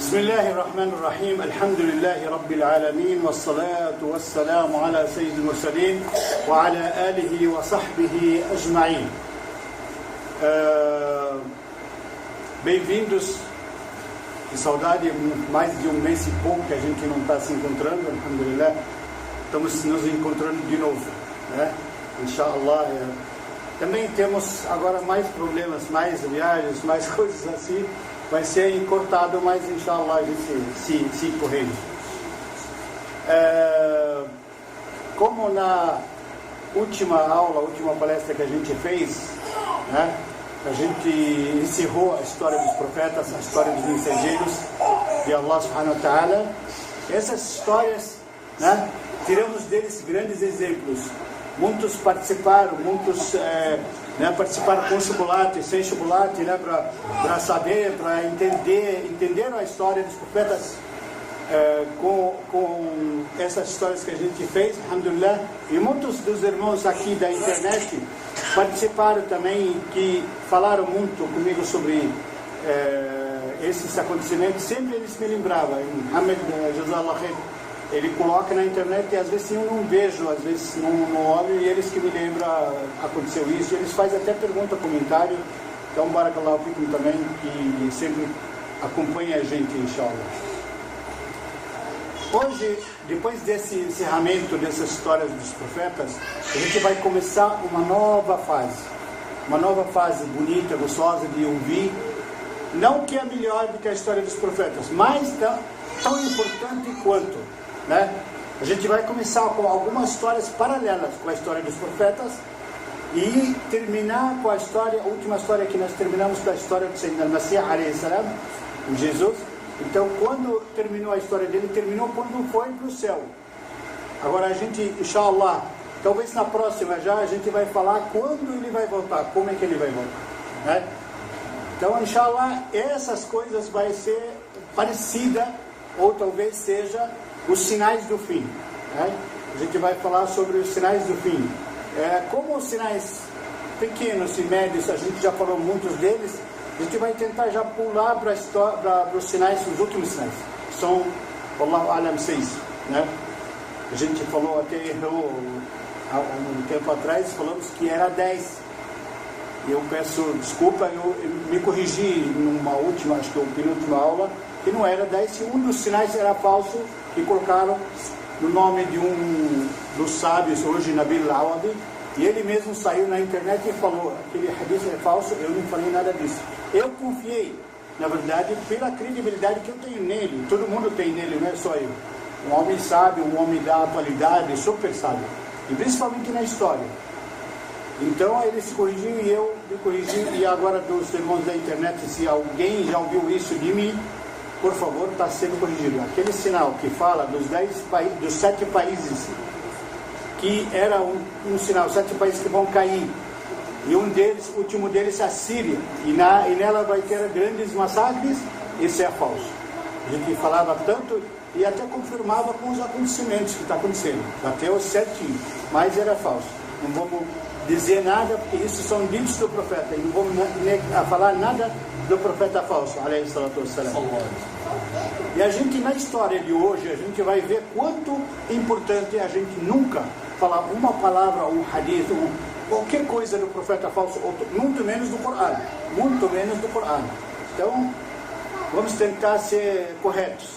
بسم الله الرحمن الرحيم الحمد لله رب العالمين والصلاة والسلام على سيد المرسلين وعلى آله وصحبه أجمعين. Bem-vindos, que saudade, mais de um mês e pouco que a gente não está se encontrando, alhamdulillah, estamos nos encontrando de novo, né? Inshallah. Também temos agora mais problemas, mais viagens, mais coisas assim. Vai ser encurtado, mas inshallah a gente se corrige. Como na última aula, última palestra que a gente fez, né, a gente encerrou a história dos profetas, a história dos mensageiros de Allah subhanahu wa ta'ala. Essas histórias, né, tiramos deles grandes exemplos. Muitos participaram, muitos participaram com chocolate e sem chocolate, né, para saber, para entenderam a história dos profetas com essas histórias que a gente fez, alhamdulillah. E muitos dos irmãos aqui da internet participaram também, que falaram muito comigo sobre esses acontecimentos. Sempre eles me lembravam. Muhammad Jazallah Khair, ele coloca na internet e às vezes eu não vejo, às vezes não olho, e eles que me lembram, aconteceu isso. Eles fazem até pergunta, comentário. Então, barakallahu fikum também, que sempre acompanha a gente, inshallah. Hoje, depois desse encerramento dessas histórias dos profetas, a gente vai começar uma nova fase bonita, gostosa de ouvir. Não que é melhor do que a história dos profetas, mas tão importante quanto, né? A gente vai começar com algumas histórias paralelas com a história dos profetas e terminar com a última história que nós terminamos, com a história de Sayyidina al-Masih alayhi salam, o Jesus. Então, quando terminou a história dele, terminou quando foi para o céu. Agora a gente, inshallah, talvez na próxima já a gente vai falar quando ele vai voltar, como é que ele vai voltar, né? Então, inshallah, essas coisas vai ser parecida, ou talvez seja os sinais do fim, né? A gente vai falar sobre os sinais do fim. Como os sinais pequenos e médios, a gente já falou muitos deles, a gente vai tentar já pular para os sinais, os últimos sinais. São, Allahu Alam, 6, né? A gente falou, até errou há um tempo atrás, falamos que era 10. Eu peço desculpa, eu me corrigi numa última, acho que a penúltima aula, que não era 10, e um dos sinais era falso, que colocaram no nome de um dos sábios, hoje, Nabil Awadi, e ele mesmo saiu na internet e falou, aquele hadith é falso, eu não falei nada disso. Eu confiei, na verdade, pela credibilidade que eu tenho nele, todo mundo tem nele, não é só eu. Um homem sábio, um homem da atualidade, super sábio, e principalmente na história. Então ele se corrigiu e eu me corrigi, e agora dos irmãos da internet, se alguém já ouviu isso de mim, por favor, está sendo corrigido. Aquele sinal que fala dos 7 países, que era um sinal, 7 países que vão cair, e um deles, o último deles é a Síria, e nela vai ter grandes massacres, isso é falso. A gente falava tanto e até confirmava com os acontecimentos que está acontecendo, bateu certinho, mas era falso. Não vamos dizer nada, porque isso são ditos do profeta, e não vamos falar nada do profeta falso, alayhi salatu wassalam. E a gente, na história de hoje, a gente vai ver quanto é importante a gente nunca falar uma palavra, um hadith, qualquer coisa do profeta falso, muito menos do Corão, muito menos do Corão. Então, vamos tentar ser corretos.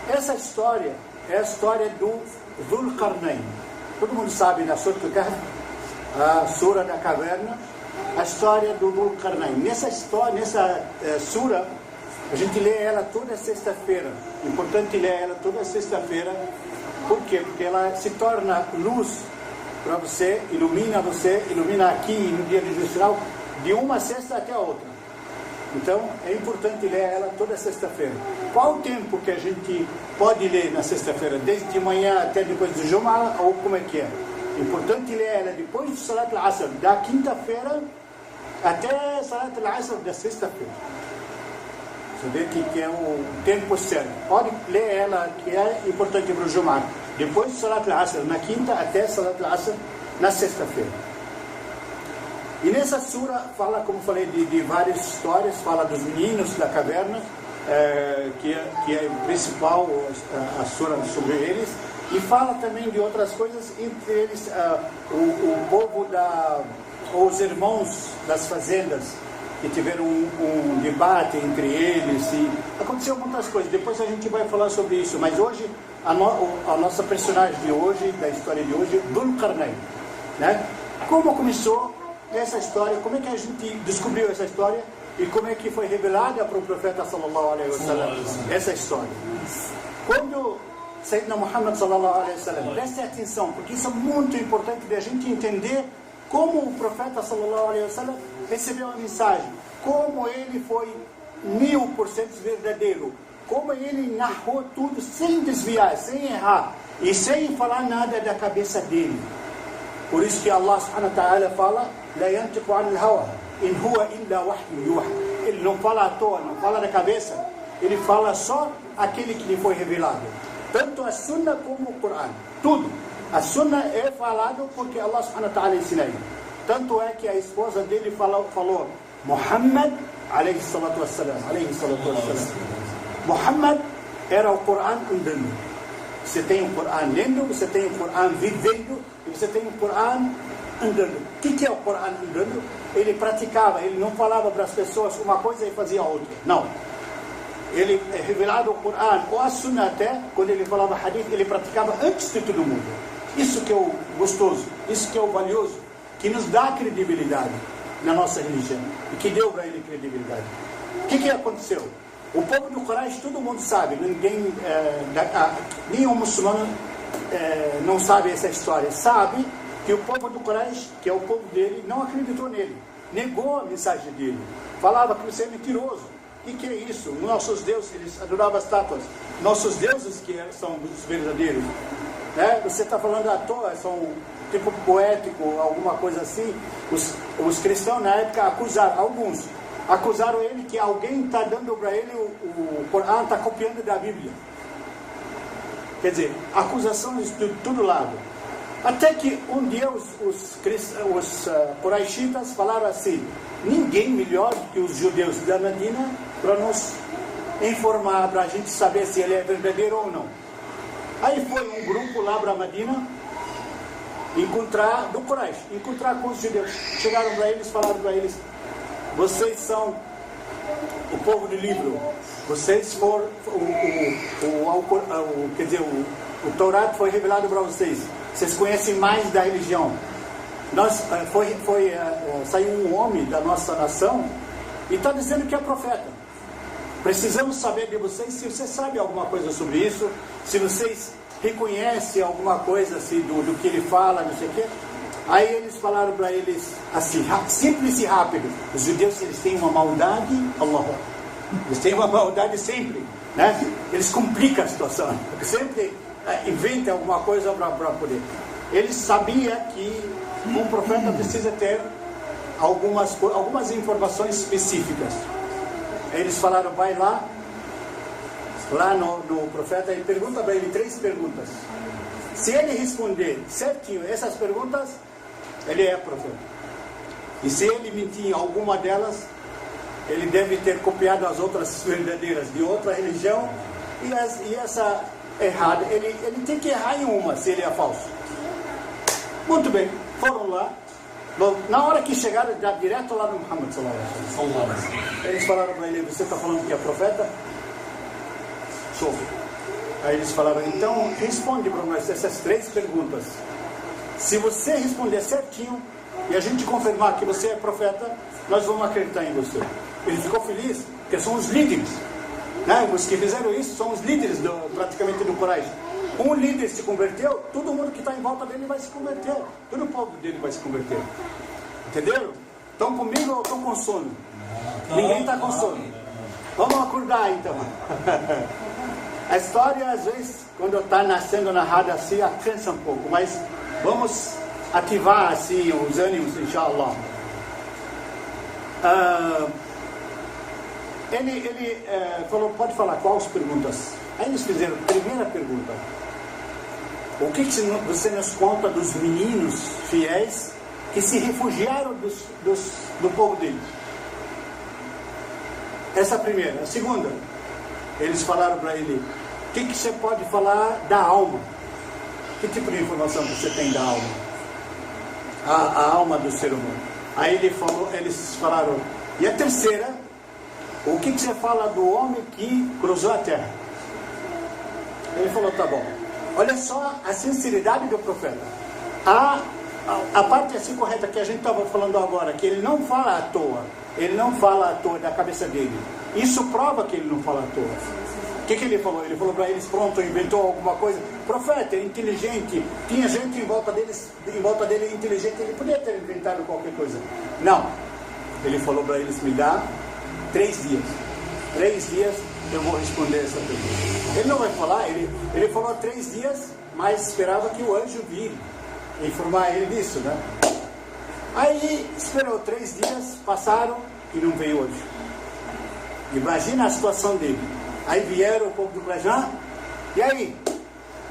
Essa história é a história do Dhul Qarnayn. Todo mundo sabe na Surah Al-Kahf, a Surah da Caverna, a história do Dhul Qarnayn. Nessa Surah, a gente lê ela toda sexta-feira. É importante ler ela toda sexta-feira. Por quê? Porque ela se torna luz para você, ilumina aqui no dia de final, de uma sexta até a outra. Então, é importante ler ela toda sexta-feira. Qual o tempo que a gente pode ler na sexta-feira? Desde de manhã até depois do Jum'ah, ou como é que é? É importante ler ela depois do Salat al-Asr, da quinta-feira até Salat al-Asr da sexta-feira. Você vê que é o tempo certo. Pode ler ela, que é importante para o Jum'ah. Depois do Salat al-Asr, na quinta até Salat al-Asr, na sexta-feira. E nessa sura fala, como falei, de várias histórias, fala dos meninos da caverna, que é o principal, a sura sobre eles, e fala também de outras coisas, entre eles o povo os irmãos das fazendas, que tiveram um debate entre eles, e aconteceu muitas coisas. Depois a gente vai falar sobre isso, mas hoje a nossa personagem de hoje, da história de hoje, Dhul Qarnayn, né? Como começou essa história, como é que a gente descobriu essa história e como é que foi revelada para o profeta sallallahu alaihi wasallam essa história. Quando Sayyidina Muhammad sallallahu alaihi wasallam, preste atenção, porque isso é muito importante de a gente entender como o profeta sallallahu alaihi wasallam recebeu a mensagem, como ele foi 1000% verdadeiro, como ele narrou tudo sem desviar, sem errar e sem falar nada da cabeça dele. Por isso que Allah subhanahu wa ta'ala fala: "La yantiqu 'anil hawa, in huwa illa wahyu yuha." Ele não fala à toa, não fala da cabeça, ele fala só aquele que lhe foi revelado. Tanto a Sunna como o Coran, tudo. A Sunna é falado porque Allah subhanahu wa ta'ala ensina ele. Tanto é que a esposa dele falou Muhammad alayhi salatu wassalam, Muhammad era o Coran andando. Você tem o Coran lendo, você tem o Coran vivendo e você tem o Coran andando. O que é o Coran andando? Ele praticava, ele não falava para as pessoas uma coisa e fazia outra. Não. Ele é revelado o Coran ou a Sunna até, quando ele falava hadith, ele praticava antes de todo mundo. Isso que é o gostoso, isso que é o valioso, que nos dá credibilidade na nossa religião e que deu para ele credibilidade. O que aconteceu? O povo do Quraysh, todo mundo sabe, nenhum muçulmano não sabe essa história. Sabe que o povo do Quraysh, que é o povo dele, não acreditou nele, negou a mensagem dele, falava que você é mentiroso. O que é isso? Nossos deuses, eles adoravam estátuas, nossos deuses que são os verdadeiros. Né? Você está falando à toa, são tipo poético, alguma coisa assim. Os cristãos na época acusaram ele que alguém está dando para ele o Corão, está copiando da Bíblia. Quer dizer, acusações de todo lado. Até que um dia os Quraishitas falaram assim: ninguém melhor do que os judeus da Medina para nos informar, para a gente saber se ele é verdadeiro ou não. Aí foi um grupo lá para a Medina encontrar com os judeus. Chegaram para eles, falaram para eles: vocês são o povo do livro, vocês foram o Torá foi revelado para vocês, vocês conhecem mais da religião. Saiu um homem da nossa nação e está dizendo que é profeta. Precisamos saber de vocês se vocês sabem alguma coisa sobre isso, se vocês reconhecem alguma coisa assim, do que ele fala, não sei o quê. Aí eles falaram para eles assim, simples e rápido: os judeus, eles têm uma maldade, eles têm uma maldade sempre, né? Eles complicam a situação, porque sempre inventam alguma coisa para poder. Eles sabiam que um profeta precisa ter algumas informações específicas. Eles falaram: vai lá no profeta e pergunta para ele 3 perguntas. Se ele responder certinho essas perguntas, ele é profeta. E se ele mentir em alguma delas, ele deve ter copiado as outras verdadeiras de outra religião e essa errada. Ele tem que errar em uma, se ele é falso. Muito bem, foram lá. Na hora que chegaram, já direto lá no Muhammad sallallahu alaihi wasallam, eles falaram para ele: você está falando que é profeta? Sou. Aí eles falaram: então responde para nós essas 3 perguntas. Se você responder certinho e a gente confirmar que você é profeta, nós vamos acreditar em você. Ele ficou feliz, porque são os líderes, né? Os que fizeram isso são os líderes praticamente do Quraysh. Um líder se converteu, todo mundo que está em volta dele vai se converter, todo o povo dele vai se converter. Entenderam? Estão comigo ou estão com sono? Ninguém está com sono. Vamos acordar então. A história, às vezes, quando está nascendo narrada assim, cansa um pouco, mas vamos ativar assim os ânimos, inshallah. Ele falou: pode falar quais perguntas? Aí eles fizeram a primeira pergunta: o que você nos conta dos meninos fiéis que se refugiaram do povo dele? Essa é a primeira. A segunda: Eles falaram para ele: o que você pode falar da alma? Que tipo de informação você tem da alma? A alma do ser humano. Aí eles falaram: e a terceira? O que você fala do homem que cruzou a terra? Ele falou: tá bom. Olha só a sinceridade do profeta. A parte assim correta que a gente estava falando agora, que ele não fala à toa. Ele não fala à toa da cabeça dele. Isso prova que ele não fala à toa. O que ele falou? Ele falou para eles: pronto, inventou alguma coisa. Profeta, inteligente, tinha gente em volta dele inteligente, ele podia ter inventado qualquer coisa. Não. Ele falou para eles: me dá 3 dias. 3 dias eu vou responder essa pergunta. Ele não vai falar, ele falou 3 dias, mas esperava que o anjo vire, informar ele disso, né? Aí esperou 3 dias, passaram e não veio o anjo. Imagina a situação dele. Aí vieram o povo do Plejá, e aí?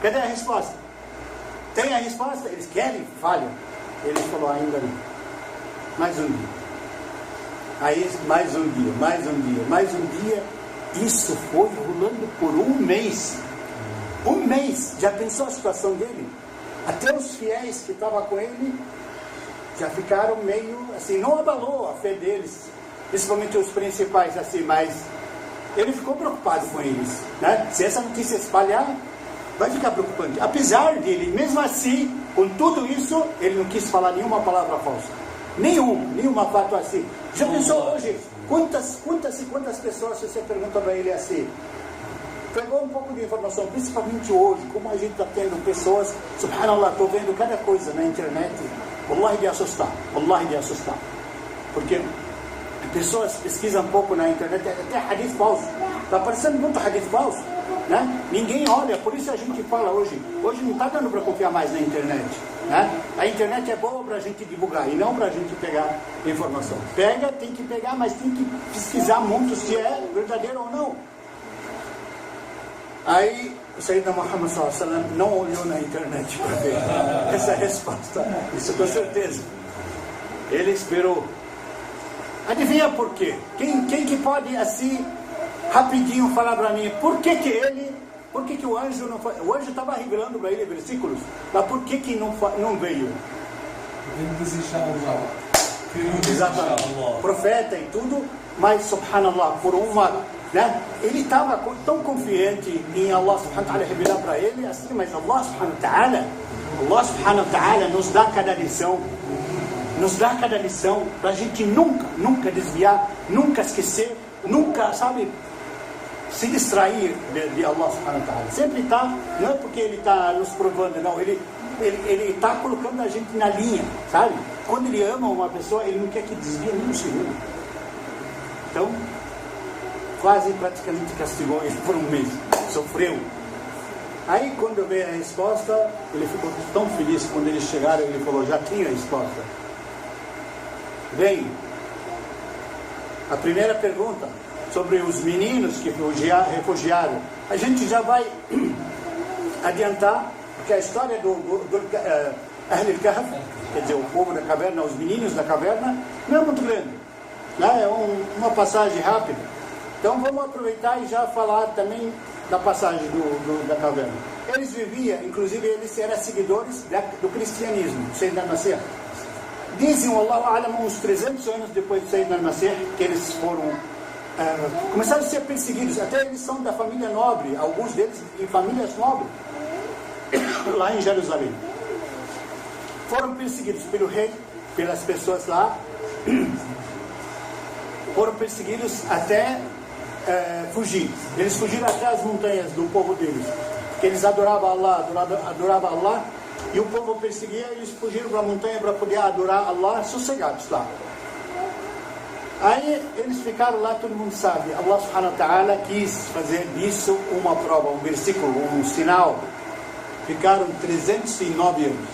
Cadê a resposta? Tem a resposta? Eles querem? Falham. Ele falou: ainda não. Mais um dia. Aí mais um dia, mais um dia, mais um dia. Isso foi rolando por um mês. Um mês. Já pensou a situação dele? Até os fiéis que estavam com ele já ficaram meio assim, não abalou a fé deles, principalmente os principais assim, mas ele ficou preocupado com eles, né? Se essa notícia espalhar, vai ficar preocupante. Apesar dele, mesmo assim, com tudo isso, ele não quis falar nenhuma palavra falsa. Nenhuma fato assim. Já pensou hoje? Quantas pessoas, se você pergunta para ele assim, pegou um pouco de informação, principalmente hoje, como a gente está tendo pessoas, subhanallah, estou vendo cada coisa na internet, wallahi de assustar, porque pessoas pesquisam um pouco na internet, até hadith falso, está aparecendo muito hadith falso, né? Ninguém olha, por isso a gente fala hoje não está dando para confiar mais na internet, né? A internet é boa para a gente divulgar e não para a gente pegar informação. Tem que pegar, mas tem que pesquisar muito se é verdadeiro ou não. Aí o Sayyidina Muhammad sallallahu alaihi wasallam não olhou na internet para ver essa resposta, isso com certeza. Ele esperou. Adivinha por quê? Quem que pode assim rapidinho falar para mim por que o anjo não foi? O anjo estava revelando para ele versículos, mas por que não veio? Exatamente. Profeta e tudo, mas subhanallah, por uma, né? Ele estava tão confiante em Allah subhanahu wa ta'ala revelar para ele assim, mas Allah subhanahu wa ta'ala nos dá cada lição. Nos dá cada lição para a gente nunca desviar, nunca esquecer, nunca, sabe, se distrair de Allah subhanahu wa ta'ala. Sempre está, não é porque ele está nos provando, não, ele está colocando a gente na linha, sabe? Quando ele ama uma pessoa, ele não quer que desvie nem um segundo. Então, quase praticamente castigou ele por um mês, sofreu. Aí quando veio a resposta, ele ficou tão feliz. Quando eles chegaram, ele falou: já tinha a resposta. Bem, a primeira pergunta sobre os meninos que refugiaram, a gente já vai adiantar, porque a história do Ahl al-Kahf, quer dizer, o povo da caverna, os meninos da caverna, não é muito grande, né? É uma passagem rápida. Então vamos aproveitar e já falar também da passagem da caverna. Eles viviam, inclusive eles eram seguidores do cristianismo, Sayyidina al-Masih. Dizem, Allahu A'lam, uns 300 anos depois de Sayyidina al-Masih, que eles começaram a ser perseguidos. Até eles são da família nobre, alguns deles em famílias nobres, lá em Jerusalém. Foram perseguidos pelo rei, pelas pessoas lá, foram perseguidos até fugir. Eles fugiram até as montanhas do povo deles, porque eles adoravam Allah, e o povo perseguia, eles fugiram para a montanha para poder adorar Allah sossegados lá. Aí eles ficaram lá, todo mundo sabe, Allah subhanahu wa ta'ala quis fazer disso uma prova, um versículo, um sinal. Ficaram 309 anos,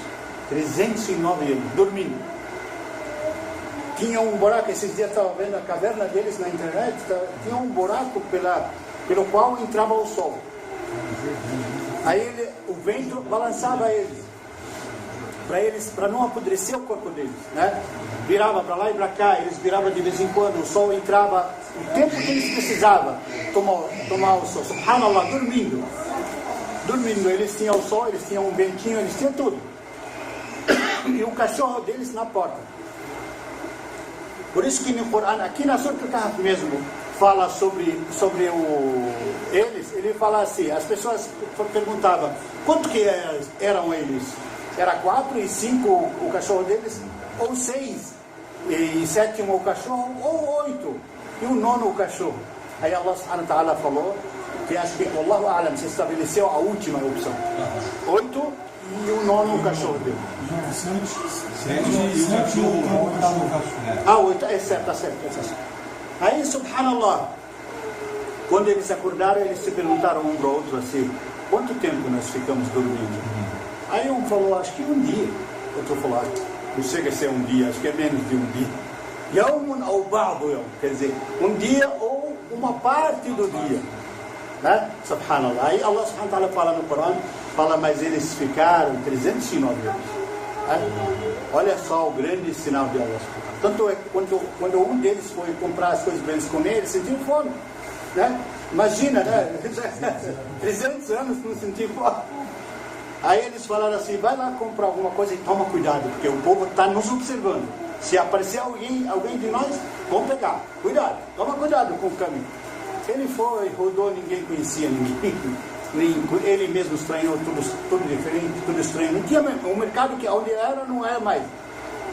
dormindo. Tinha um buraco, esses dias estava vendo a caverna deles na internet, tinha um buraco pelo qual entrava o sol. Aí o vento balançava eles. para não apodrecer o corpo deles, né? Virava para lá e para cá, eles viravam de vez em quando, o sol entrava, o tempo que eles precisavam tomar o sol, subhanallah, dormindo, eles tinham o sol, eles tinham um ventinho, eles tinham tudo, e o cachorro deles na porta. Por isso que no Corão, aqui na Surah Al-Kahf mesmo, fala sobre eles, ele fala assim, as pessoas perguntavam, quanto que eram eles? Era 4 e 5 o cachorro deles, ou 6 e 7 o cachorro, ou 8 e o 9 o cachorro. Aí Allah subhanahu wa ta'ala falou que acho que Allahu A'lam se estabeleceu a última opção, 8 e o 9 o cachorro dele. 7 e o cachorro. 8, é certo, tá certo. Aí, subhanallah, quando eles acordaram, eles se perguntaram um para o outro assim, quanto tempo nós ficamos dormindo? Aí um falou, acho que um dia. Outro falou, não chega a ser um dia, acho que é menos de um dia. Yawmun ou ba'du yawm, quer dizer, um dia ou uma parte do dia, né? Subhanallah. Aí Allah subhanahu wa ta'ala fala no Corão, fala, mas eles ficaram 309 anos. Né? Olha só o grande sinal de Allah. Tanto é que quando um deles foi comprar as coisas para eles comerem, eles sentiam fome, né? Imagina, né? 300 anos não sentiam fome. Aí eles falaram assim, vai lá comprar alguma coisa e toma cuidado, porque o povo está nos observando. Se aparecer alguém de nós, vamos pegar. Cuidado, toma cuidado com o caminho. Ele foi, rodou, ninguém conhecia ninguém. Ele mesmo estranhou, tudo diferente, tudo estranho. Não tinha o mercado que onde era, não é mais.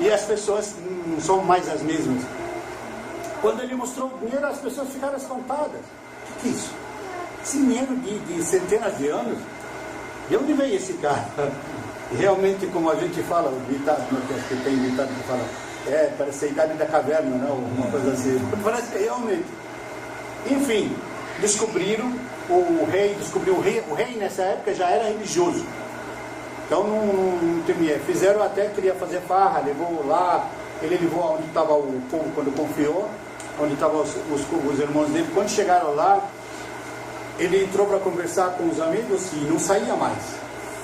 E as pessoas não são mais as mesmas. Quando ele mostrou o dinheiro, as pessoas ficaram espantadas. O que é isso? Esse dinheiro de centenas de anos? De onde veio esse cara? Realmente, como a gente fala, o ditado, que tem ditado que fala, parece a idade da caverna, não? Uma coisa assim. Parece que realmente. Enfim, descobriram o rei nessa época já era religioso. Então não temia. Fizeram até, queria fazer farra, levou lá, ele levou onde estava o povo quando confiou, onde estavam os irmãos dele. Quando chegaram lá, ele entrou para conversar com os amigos e não saía mais,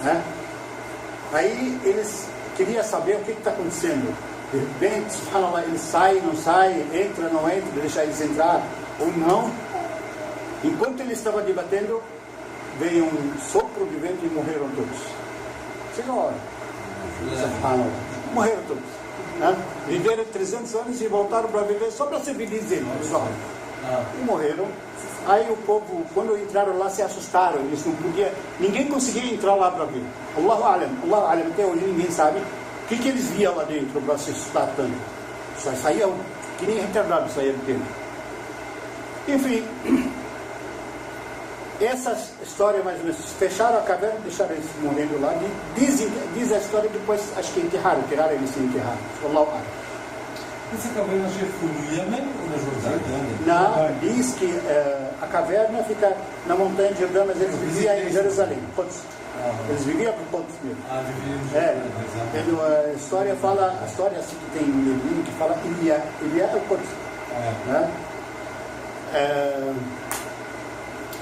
né? Aí eles queriam saber o que está acontecendo. De repente, ele sai, não sai, entra, não entra, deixar eles entrar ou não. Enquanto ele estava debatendo, veio um sopro de vento e morreram todos. Chegou a hora. Morreram todos. Né? Viveram 300 anos e voltaram para viver só para ser felizes, pessoal. E morreram. Aí o povo, quando entraram lá, se assustaram. Eles não podiam, ninguém conseguia entrar lá para ver. Allahu A'lam, até hoje ninguém sabe o que eles viam lá dentro para se assustar tanto. Saíam, que nem retardado saía do tempo. Enfim, essa história mais ou menos, fecharam a caverna, deixaram eles morrendo lá. Diz a história, depois acho que tiraram eles e enterraram. Allahu A'lam. Essa caverna já foi no Iêmen ou na Jordânia? Não, diz que a caverna fica na montanha de Jordânia, mas eles viviam em Jerusalém. Eles viviam por Quds mesmo. A história fala, a história assim que tem um livrinho que fala Ilha é o Quds. Né?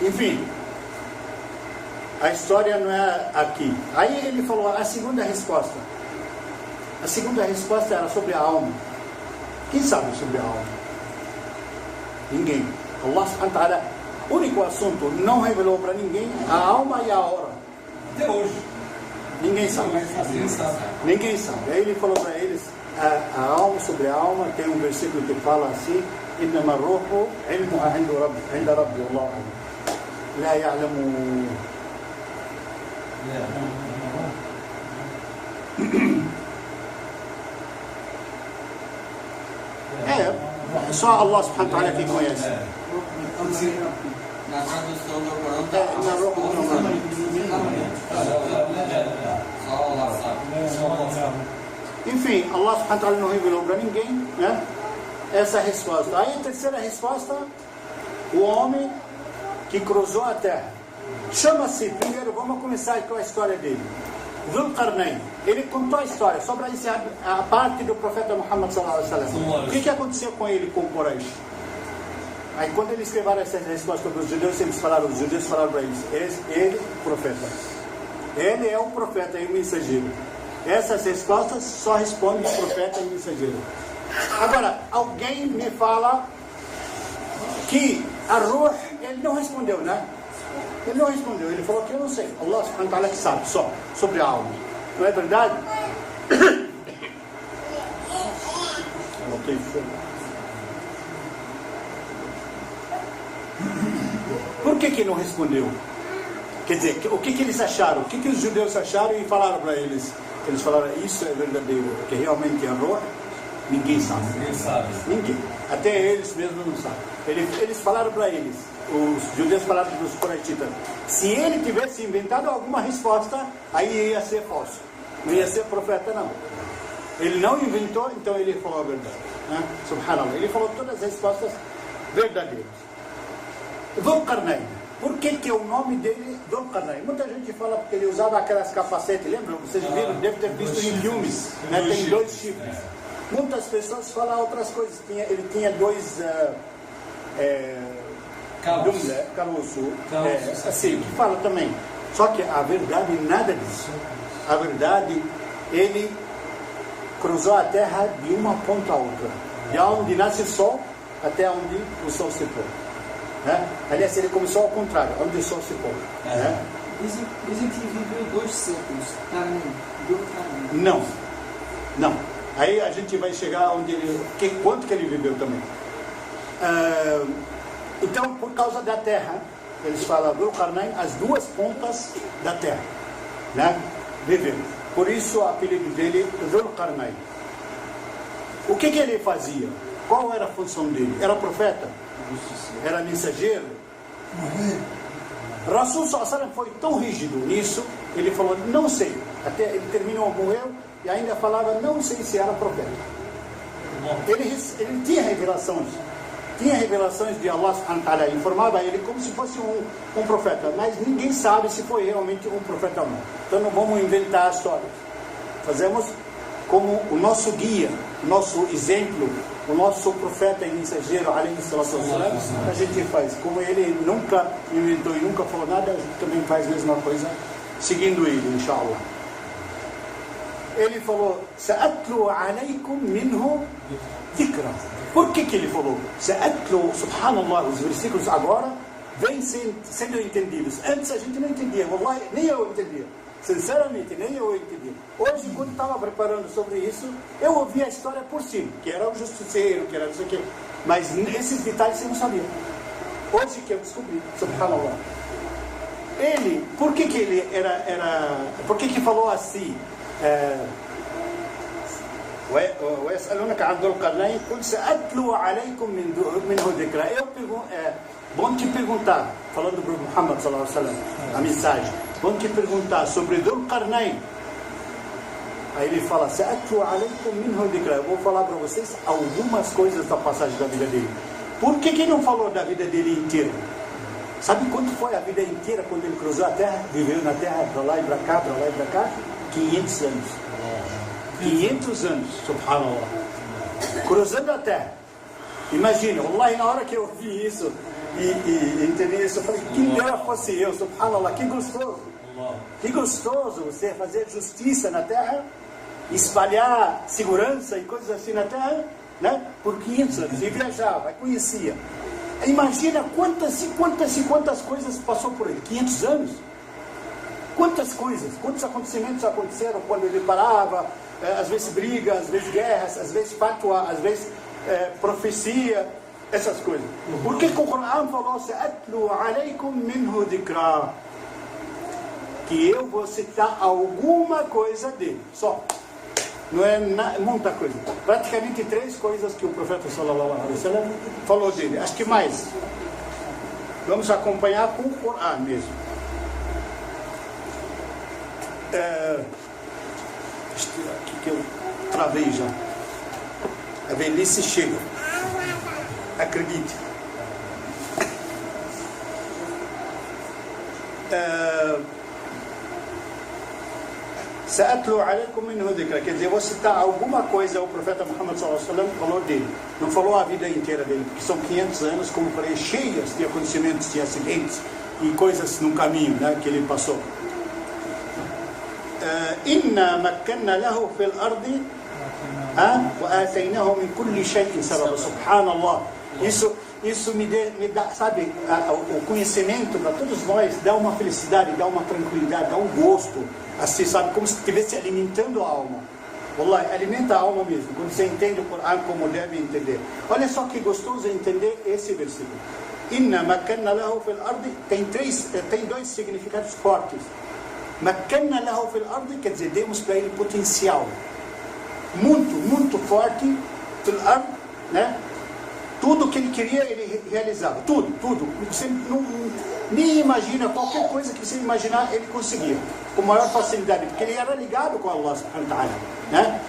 Enfim, a história não é aqui. Aí ele falou a segunda resposta. A segunda resposta era sobre a alma. Quem sabe sobre a alma? Ninguém. Allah subhanahu wa ta'ala, o único assunto, não revelou para ninguém a alma e a hora. Até hoje. Ninguém sabe. Ninguém sabe. Aí ele falou para eles, a alma, sobre a alma, tem um versículo que fala assim, إنما الروح علمها عند ربي والله أعلم لا يعلم. Só Allah subhanahu wa ta'ala que conhece. Na tradução do Corão está só Allah sabe. Enfim, Allah subhanahu wa ta'ala não revelou para ninguém, né? Essa resposta. Aí a terceira resposta, o homem que cruzou a terra. Chama-se, primeiro vamos começar com a história dele. Dhul Qarnayn. Ele contou a história, só para encerrar a parte do profeta Muhammad sallallahu alaihi wasallam. O que aconteceu com ele, com Quraysh? Aí quando eles levaram essa resposta para os judeus, os judeus falaram para eles, ele, o profeta. Ele é o profeta e o mensageiro. Essas respostas só responde o profeta e o mensageiro. Agora, alguém me fala que a Ruh, ele não respondeu, né? Ele não respondeu, ele falou que eu não sei. Allah subhanahu wa ta'ala que sabe só sobre a alma. Não é verdade? Por que não respondeu? Quer dizer, o que eles acharam? O que os judeus acharam e falaram para eles? Eles falaram, isso é verdadeiro, porque realmente é Ruh, ninguém sabe. Ninguém sabe. Ninguém. Até eles mesmos não sabem. Eles falaram para eles, os judeus falaram para os coretitas, se ele tivesse inventado alguma resposta, aí ia ser falso. Não ia ser profeta, não. Ele não inventou, então ele falou a verdade. Né? Subhanallah. Ele falou todas as respostas verdadeiras. Dhul Qarnayn. Por que é o nome dele Dhul Qarnayn? Muita gente fala porque ele usava aquelas capacetes, lembram? Vocês viram? Deve ter visto em filmes. Né? Tem 2 chifres. Muitas pessoas falam outras coisas. Ele tinha 2 caroço. Assim, que fala também. Só que a verdade, nada disso. A verdade, ele cruzou a terra de uma ponta a outra. De onde nasce o sol até onde o sol se põe. Né? Aliás, ele começou ao contrário, onde o sol se põe. Né? Dizem que ele viveu 2 séculos. Não. Aí a gente vai chegar onde quanto que ele viveu também. Então, por causa da terra, eles falam Dhul Qarnayn, as 2 pontas da terra, né? Viveu. Por isso o apelido dele Dhul Qarnayn. O que ele fazia? Qual era a função dele? Era profeta? Era mensageiro? Rasul sallallahu alaihi wasallam foi tão rígido nisso, ele falou, não sei. Até ele terminou, morreu, e ainda falava, não sei se era profeta. Ele tinha revelações. Tinha revelações de Allah subhanahu wa ta'ala, informava ele como se fosse um profeta, mas ninguém sabe se foi realmente um profeta ou não. Então não vamos inventar a história. Fazemos como o nosso guia, o nosso exemplo, o nosso profeta e mensageiro, alayhi salatu wassalam, a gente faz. Como ele nunca inventou e nunca falou nada, a gente também faz a mesma coisa, seguindo ele, inshallah. Ele falou, sa'atlu alaykum minhu dhikra. Por que ele falou? Sa'atlu, subhanallah, os versículos agora vêm sendo entendidos. Antes a gente não entendia, wallahi, nem eu entendia. Sinceramente, nem eu entendia. Hoje, quando estava preparando sobre isso, eu ouvi a história por cima, que era o justiceiro, que era não sei o quê. Mas esses detalhes eu não sabia. Hoje que eu descobri, subhanallah. Ele, por que ele por que falou assim? ويسألونك عن ذو القرنين قل سأتلو عليكم منه ذكرى. Vão te perguntar, falando para Muhammad sallallahu alaihi wasallam, a mensagem, vão te perguntar sobre Dhul Qarnayn. Aí ele fala, sa'atlu alaykum minhu dhikra. Eu vou falar para vocês algumas coisas da passagem da vida dele. Por que não falou da vida dele inteira? Sabe quanto foi a vida inteira quando ele cruzou a terra? Viveu na terra, para lá e para cá, para lá e para cá? 500 anos. 500 anos, subhanallah. Cruzando a terra. Imagina, wallahi, na hora que eu ouvi isso e entendi isso, eu falei, quem dera fosse eu, subhanallah, que gostoso. Que gostoso você fazer justiça na terra, espalhar segurança e coisas assim na terra, né? Por 500 anos. E viajava, conhecia. Imagina quantas coisas passou por ele. 500 anos. Quantas coisas, quantos acontecimentos aconteceram quando ele parava, às vezes briga, às vezes guerras, às vezes fatwa, às vezes profecia, essas coisas. Por que o Corão falou sa'atlu alaykum minhu dhikra? Que eu vou citar alguma coisa dele, só. Não é muita coisa. Praticamente 3 coisas que o profeta sallallahu alaihi wasallam falou dele. Acho que mais. Vamos acompanhar com o Corão mesmo. Deixa eu tirar aqui que eu travei já. A velhice chega. Acredite. Sa'atlu alaykum minhu dhikra. Quer dizer, eu vou citar alguma coisa o profeta Muhammad sallallahu alaihi wasallam falou dele. Não falou a vida inteira dele, porque são 500 anos, como falei, cheias de acontecimentos, de acidentes e coisas no caminho, né, que ele passou. إنا مكنا له في الأرض وآتيناه من كل شيء سببا. Subhanallah. Isso me dá, sabe, o conhecimento para todos nós dá uma felicidade, dá uma tranquilidade, dá um gosto, assim, sabe, como se estivesse alimentando a alma. Wallah, alimenta a alma mesmo, quando você entende o Corão como deve entender. Olha só que gostoso entender esse versículo. Inna makanna lahu fil ardi tem dois significados fortes. Makanna lahu fil ardi quer dizer, demos para ele potencial muito forte fil ardi, né? Tudo que ele queria, ele realizava. Tudo. Você nem imagina, qualquer coisa que você imaginar, ele conseguia. Com maior facilidade, porque ele era ligado com Allah subhanahu wa ta'ala, né?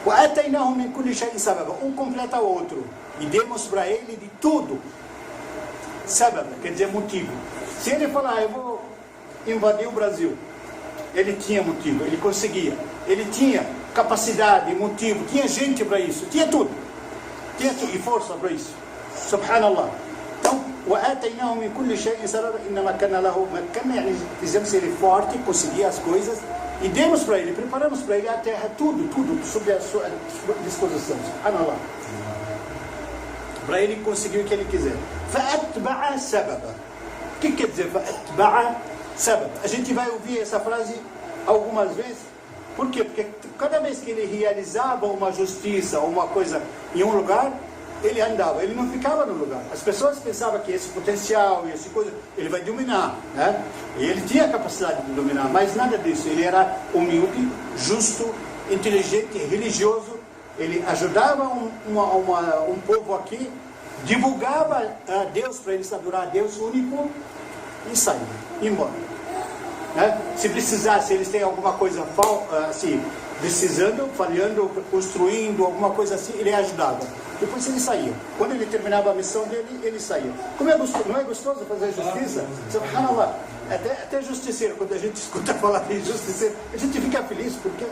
وَآتَيْنَاهُ مِنْ كُلِّ شَيْءٍ سَبَبًا. Um completa o outro. E demos para ele de tudo. Sabab, quer dizer motivo. Se ele falar, eu vou invadir o Brasil, ele tinha motivo, ele conseguia. Ele tinha capacidade, motivo, tinha gente para isso, tinha tudo. E força para isso. Subhanallah. Então, وَآتَيْنَاهُ مِنْ كُلِّ شَيْءٍ سَبَبًا إِنَّا مَكَّنَّا لَهُ مَكَّنَّا. Fizemos ele forte, conseguia as coisas e demos para ele, preparamos para ele a terra, tudo sob a sua disposição. Subhanallah. Para ele conseguir o que ele quiser. فَأَتْبَعَ سَبَبًا. O que quer dizer فَأَتْبَعَ سَبَبًا? A gente vai ouvir essa frase algumas vezes. Por quê? Porque cada vez que ele realizava uma justiça ou uma coisa em um lugar, ele andava, ele não ficava no lugar. As pessoas pensavam que esse potencial e essa coisa, ele vai dominar, né? E ele tinha a capacidade de dominar, mas nada disso. Ele era humilde, justo, inteligente, religioso. Ele ajudava um povo aqui, divulgava a Deus para eles adorar a Deus único e saía, ia embora. Né? Se precisasse, eles têm alguma coisa assim, precisando, falhando, construindo, alguma coisa assim, ele ajudava. Depois ele saía. Quando ele terminava a missão dele, ele saía. Como é gostoso, não é gostoso fazer justiça? Subhanallah. Até justiceiro, quando a gente escuta falar de justiceiro, a gente fica feliz, porque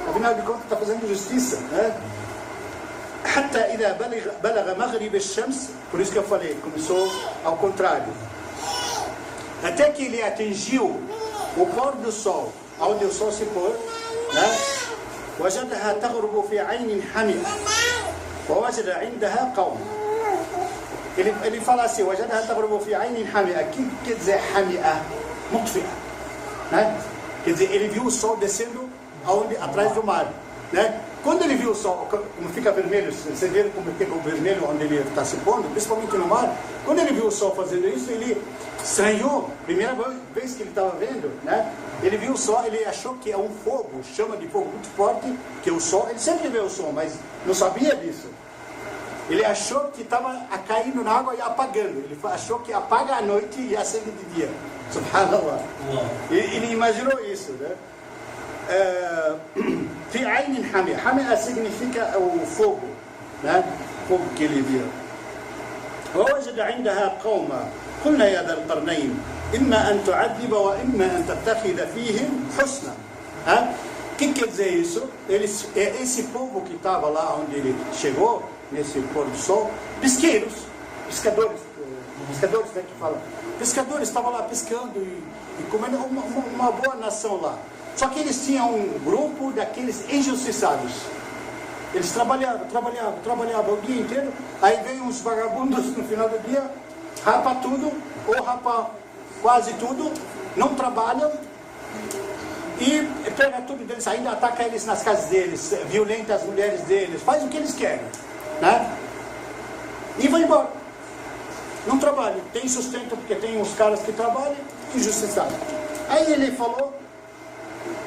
afinal de contas está fazendo justiça, né? حتى إذا بلغ مغرب الشمس, por isso que eu falei, começou ao contrário. Até que ele atingiu o pôr do sol, onde o sol se pôr, né? وجدها تغرب في عين حمئة ووجد عندها قوم. Ele fala assim, وجدها تغرب في عين حمئة. O que quer dizer حمئة? مطفئة, né? Quer dizer, ele viu o sol descendo atrás do mar, né? Quando ele viu o sol, como fica vermelho, você vê como fica o vermelho onde ele está se pondo, principalmente no mar. Quando ele viu o sol fazendo isso, ele estranhou. Primeira vez que ele estava vendo, né? Ele viu o sol, ele achou que é um fogo, chama de fogo muito forte, que o sol, ele sempre vê o sol, mas não sabia disso. Ele achou que estava caindo na água e apagando. Ele achou que apaga à noite e acende de dia. Subhanallah. Ele imaginou isso, né? في عين حامئة. حامئة significa o fogo, né? Fogo que ele viu. ووجد عندها قوما قلنا يا ذا القرنين إما أن تعذب وإما أن تتخذ فيهم حسنا. O que quer dizer isso? Esse povo que estava lá onde ele chegou, nesse pôr do sol, pesqueiros, pescadores, né, que falam. Pescadores estavam lá pescando e comendo, uma boa nação lá. Só que eles tinham um grupo daqueles injustiçados. Eles trabalhavam o dia inteiro. Aí vem uns vagabundos no final do dia, rapa tudo, ou rapa quase tudo, não trabalham e pega tudo deles, ainda ataca eles nas casas deles, violenta as mulheres deles, faz o que eles querem, né? E vai embora. Não trabalham, tem sustento porque tem uns caras que trabalham, injustiçados. Aí ele falou,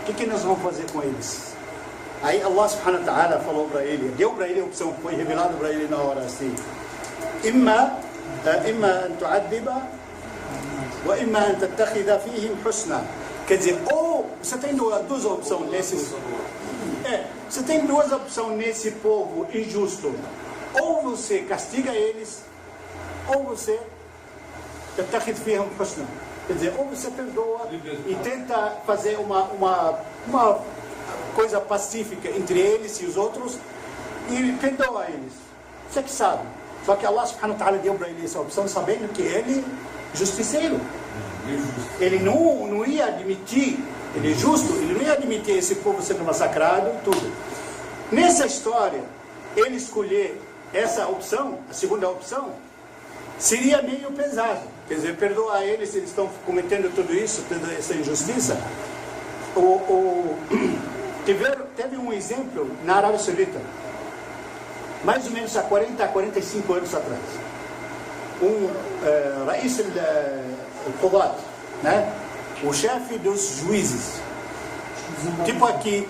o que nós vamos fazer com eles? Aí Allah subhanahu wa ta'ala falou para ele, deu para ele a opção, foi revelado para ele na hora assim: imma an tu'addiba wa imma an tattakhidha fihim husna. Quer dizer, ou você tem duas opções nesses. Você tem duas opções nesse povo injusto. Ou você castiga eles, ou você tattakhid fihim husna. Quer dizer, ou você perdoa e tenta fazer uma coisa pacífica entre eles e os outros e perdoa eles. Você que sabe. Só que Allah subhanahu wa ta'ala deu para ele essa opção sabendo que ele é justiceiro. Ele não ia admitir ele é justo, ele não ia admitir esse povo sendo massacrado, tudo. Nessa história, ele escolher essa opção, a segunda opção, seria meio pesado. Quer dizer, perdoar eles se eles estão cometendo tudo isso, toda essa injustiça. Teve um exemplo na Arábia Saudita, mais ou menos há 40 a 45 anos atrás. Raiz al-Qudat, né? O chefe dos juízes, tipo aqui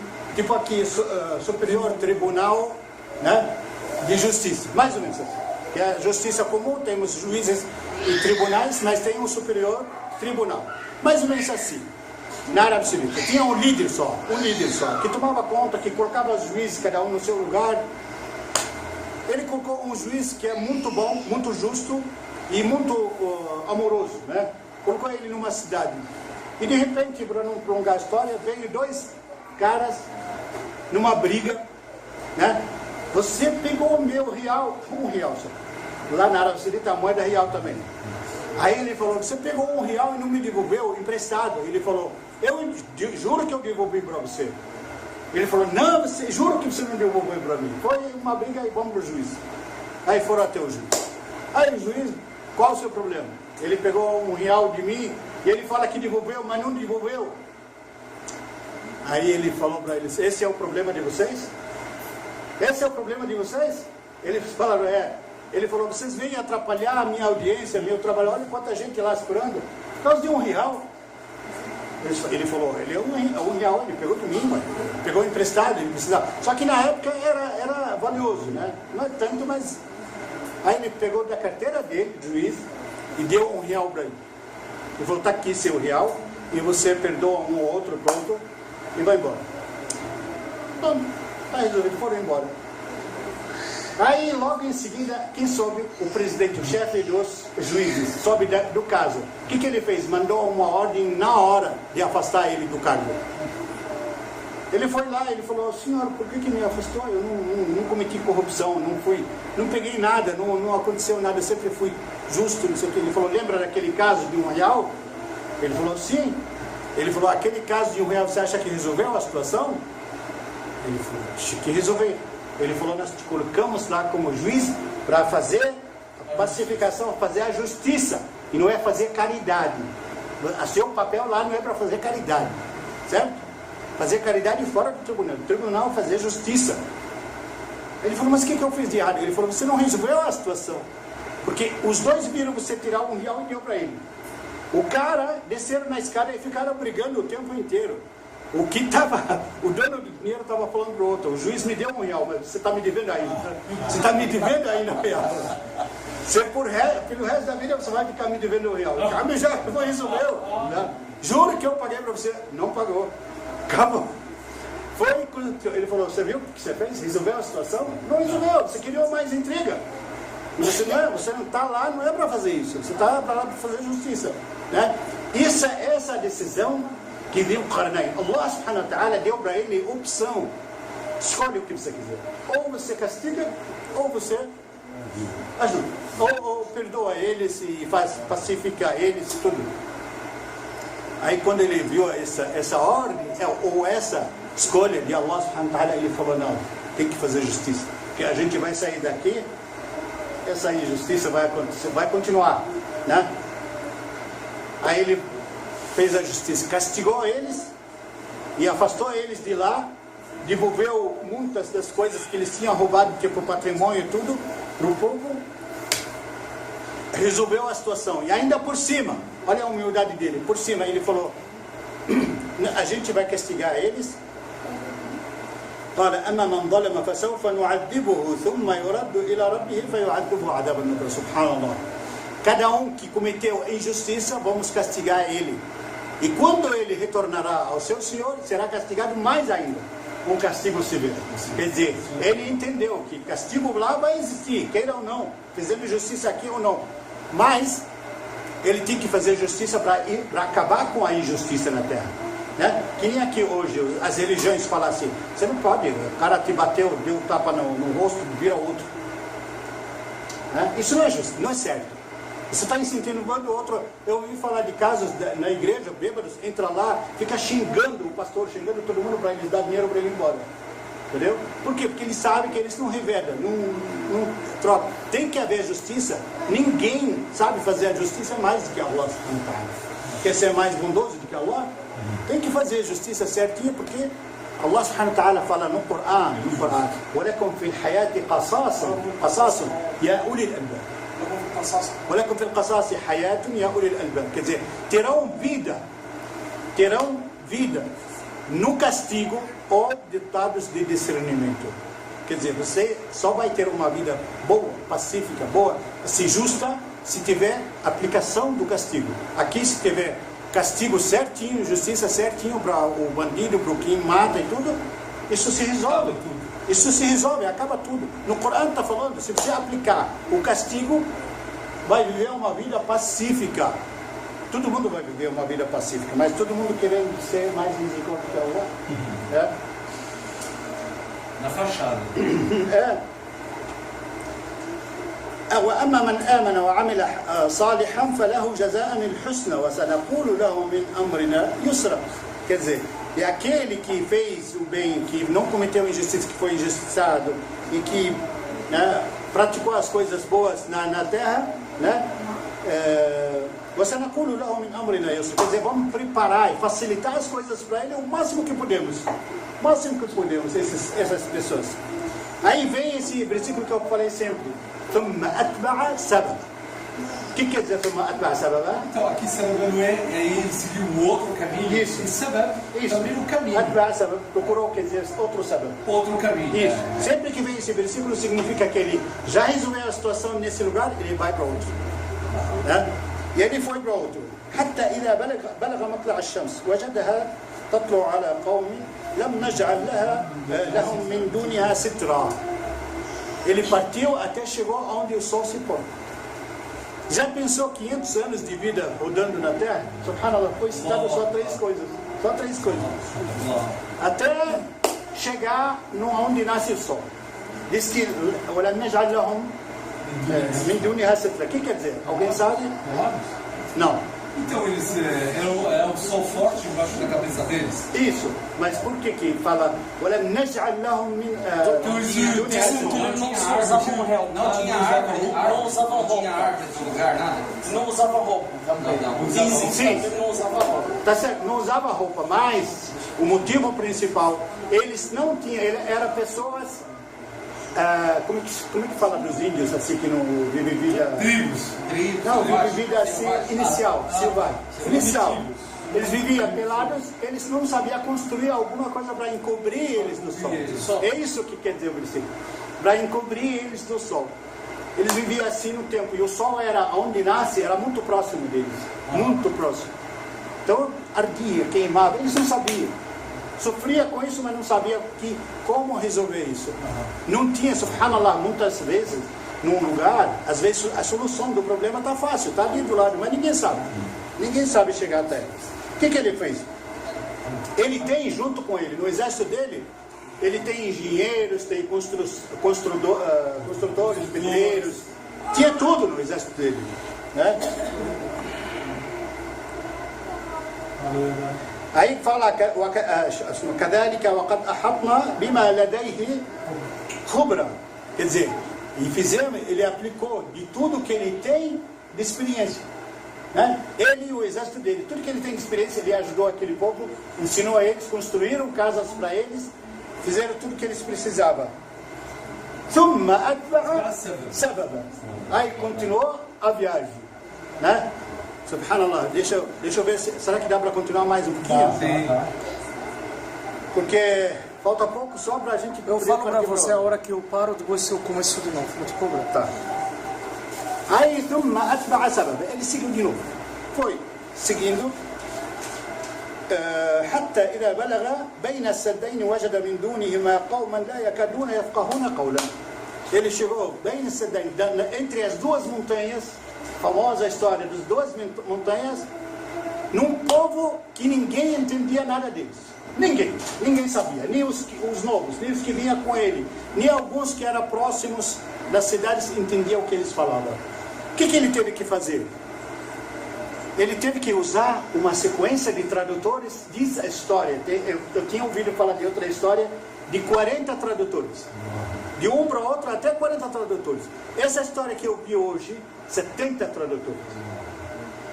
Superior Tribunal, né? De Justiça, mais ou menos assim. Que é a justiça comum, temos juízes e tribunais, mas tem um superior tribunal, mais ou menos assim. Na Arábia Saudita tinha um líder só, que tomava conta, que colocava os juízes, cada um no seu lugar. Ele colocou um juiz que é muito bom, muito justo e muito amoroso, né? Colocou ele numa cidade. E de repente, para não prolongar a história, veio dois caras numa briga, né? Você pegou o meu real, um real só. Lá na Arábia Saudita a moeda é real também. Aí ele falou, você pegou R$1 e não me devolveu emprestado. Ele falou, eu juro que eu devolvi para você. Ele falou, não, juro que você não devolveu para mim. Foi uma briga e vamos para o juiz. Aí foram até o juiz. Aí o juiz, qual o seu problema? Ele pegou R$1 de mim e ele fala que devolveu, mas não devolveu. Aí ele falou para eles, esse é o problema de vocês? Esse é o problema de vocês? Eles falaram, Ele falou, vocês vêm atrapalhar a minha audiência, meu trabalho. Olha quanta gente lá esperando. Por causa de R$1. Ele falou, ele é R$1, ele pegou de mim, mano. Pegou emprestado, ele precisava. Só que na época era valioso, né? Não é tanto, mas... Aí ele pegou da carteira dele, juiz, e deu R$1 para ele. Ele falou, tá aqui seu R$1, e você perdoa um ou outro, pronto, e vai embora. Então, tá resolvido, foram embora. Aí, logo em seguida, quem soube? O presidente, o chefe dos juízes, soube do caso. O que ele fez? Mandou uma ordem na hora de afastar ele do cargo. Ele foi lá, ele falou, senhor, por que me afastou? Eu não cometi corrupção, não peguei nada, não aconteceu nada, eu sempre fui justo, não sei o que. Ele falou, lembra daquele caso de R$1? Ele falou, sim. Ele falou, aquele caso de R$1, você acha que resolveu a situação? Ele falou, acho que resolveu. Ele falou, nós te colocamos lá como juiz para fazer a pacificação, fazer a justiça, e não é fazer caridade. O seu papel lá não é para fazer caridade, certo? Fazer caridade fora do tribunal. O tribunal fazer justiça. Ele falou, mas o que eu fiz de errado? Ele falou, você não resolveu a situação. Porque os dois viram você tirar R$1 e deu para ele. O cara desceram na escada e ficaram brigando o tempo inteiro. O dono do dinheiro estava falando para o outro, o juiz me deu R$1, mas você está me devendo ainda. Você está me devendo ainda R$1. Você pelo resto da vida você vai ficar me devendo R$1. Ah, mas já resolveu. Não. Juro que eu paguei para você. Não pagou. Acabou. Ele falou, você viu o que você fez? Resolveu a situação? Não resolveu, você queria mais intriga. Você não está lá, não é para fazer isso. Você está lá para fazer justiça, né? Essa decisão que deu Qarnayn, Allah subhanahu wa ta'ala deu para ele opção. Escolhe o que você quiser. Ou você castiga, ou você ajuda. Ou perdoa eles e pacifica eles, tudo. Aí quando ele viu essa ordem, ou essa escolha de Allah subhanahu wa ta'ala, ele falou, não, tem que fazer justiça. Porque a gente vai sair daqui, essa injustiça vai acontecer, vai continuar, né? Aí ele fez a justiça, castigou eles e afastou eles de lá, devolveu muitas das coisas que eles tinham roubado, tipo patrimônio e tudo, para o povo, resolveu a situação. E ainda por cima, olha a humildade dele, por cima ele falou, a gente vai castigar eles. قال أما من ظلم فسوف نعذبه ثم يرد إلى ربه فيعذبه عذابا نكرا. سبحان الله. Cada um que cometeu injustiça, vamos castigar ele. E quando ele retornará ao seu Senhor, será castigado mais ainda. Um castigo severo. Quer dizer, ele entendeu que castigo lá vai existir, queira ou não, fazendo justiça aqui ou não. Mas ele tem que fazer justiça para acabar com a injustiça na terra. Né? Que nem aqui hoje as religiões falam assim, você não pode, o cara te bateu, deu um tapa no rosto, vira outro. Né? Isso não é justo, não é certo. Você está incentivando o outro. Eu ouvi falar de casos na igreja, bêbados, entra lá, fica xingando o pastor, xingando todo mundo para eles dar dinheiro para ele ir embora. Entendeu? Por quê? Porque eles sabem que eles não revelam, não trocam. Tem que haver justiça. Ninguém sabe fazer a justiça mais do que Allah. Quer ser mais bondoso do que Allah? Tem que fazer a justiça certinha, porque Allah subhanahu wa ta'ala fala no Coran, وَلَكُمْ فِي الْحَيَاةِ قَصَاصٌ يَا أُولِي الْأَلْبَابِ. وَلَكُمْ فِي الْقَصَاصِ حَيَاةٌ يَا أُولِي الْأَلْبَابِ. Quer dizer, terão vida no castigo ou ditados de discernimento. Quer dizer, você só vai ter uma vida boa, pacífica, boa, se justa, se tiver aplicação do castigo. Aqui, se tiver castigo certinho, justiça certinho para o bandido, para o quem mata e tudo, isso se resolve. Isso se resolve, acaba tudo. No Corão está falando, se você aplicar o castigo, vai viver uma vida pacífica. Todo mundo vai viver uma vida pacífica, mas todo mundo querendo ser mais misericórdia que Allah. É? Na fachada. É. وأما من آمن وعمل صالحا فله جزاء الحسنى وسنقول له من أمرنا يسرا. Quer dizer, é aquele que fez o bem, que não cometeu injustiça, que foi injustiçado e que, né, praticou as coisas boas na terra, né? وسنقول له من أمرنا يسرا. Quer dizer, vamos preparar e facilitar as coisas para ele o máximo que podemos. O máximo que podemos, essas pessoas. Aí vem esse versículo que eu falei sempre. ثم أتبع سببا. O que quer dizer ثم أتبع سببا? Então aqui, se não me engano, é ele seguir um outro caminho. Isso. E sabab também o caminho. أتبع سبب, procurou, quer dizer, outro sabab. Outro caminho. Isso. Sempre que vem esse versículo, significa que ele já resolveu a situação nesse lugar, ele vai para outro. Né? E ele foi para outro. حتى إذا بلغ مطلع الشمس وجدها تطلع على قوم لم نجعل لهم من دونها سترا. Ele partiu até chegou onde o sol se põe. Já pensou 500 anos de vida rodando na Terra? Subhanallah, foi citado só três coisas. Só três coisas. Até chegar onde nasce o sol. Diz que وَلَمْ نَجْعَلْ لَهُمْ مِنْ دُونِهَا سِتْرًا. O que quer dizer? Alguém sabe? Não. Então eles é um sol forte embaixo da cabeça deles. Isso, mas por que fala وَلَمْ نَجْعَلْ لَهُمْ مِنْ دُونِهَا سِتْرًا? Não usavam roupa. Não tinha árvore. Não usavam roupa. Não tinha árvore no lugar, nada. Não usava roupa. Sim. Não usava roupa. Tá certo, não usava roupa, mas o motivo principal, eles não tinham, eram pessoas, como é que fala dos índios, assim, que não vivem vida... Tribos. Não, vivem vida assim, inicial, silvagem. Inicial. Eles viviam pelados, eles não sabiam construir alguma coisa para encobrir eles do sol. É isso que quer dizer o versículo. Para encobrir eles do sol. Eles viviam assim no tempo, e o sol era onde nasce, era muito próximo deles. Muito próximo. Então, ardia, queimava, eles não sabiam. Sofria com isso, mas não sabia como resolver isso. Não tinha, subhanallah, muitas vezes, num lugar, às vezes a solução do problema está fácil, está ali do lado, mas ninguém sabe. Ninguém sabe chegar até ela. O que ele fez? Ele tem junto com ele, no exército dele, ele tem engenheiros, tem construtores, pedreiros, tinha tudo no exército dele. Né? Aí fala كذلك وقد أحطنا بما لديه خبرة. Quer dizer, ele aplicou de tudo que ele tem de experiência. Né? Ele e o exército dele, tudo que ele tem de experiência, ele ajudou aquele povo, ensinou a eles, construíram casas para eles, fizeram tudo que eles precisavam. ثم أتبع سببا. Aí continuou a viagem. Né? Subhanallah, deixa eu ver, será que dá para continuar mais um pouquinho? Sim. Porque falta pouco só para a gente... Eu falo para você a hora que eu paro, depois eu começo de novo. Não te cobro. Tá. Aí, ثم أتبع سببا. Ele seguiu de novo. Foi seguindo. حتى إذا بلغ بين السدين وجد من دونهما قوما لا يكادون يفقهون قولا. Ele chegou bem entre as duas montanhas, famosa história das duas montanhas, num povo que ninguém entendia nada deles. Ninguém sabia, nem os novos, nem os que vinham com ele, nem alguns que eram próximos das cidades entendiam o que eles falavam. que ele teve que fazer? Ele teve que usar uma sequência de tradutores. Diz a história, eu tinha ouvido falar de outra história, de 40 tradutores. De um para o outro, até 40 tradutores. Essa história que eu vi hoje, 70 tradutores.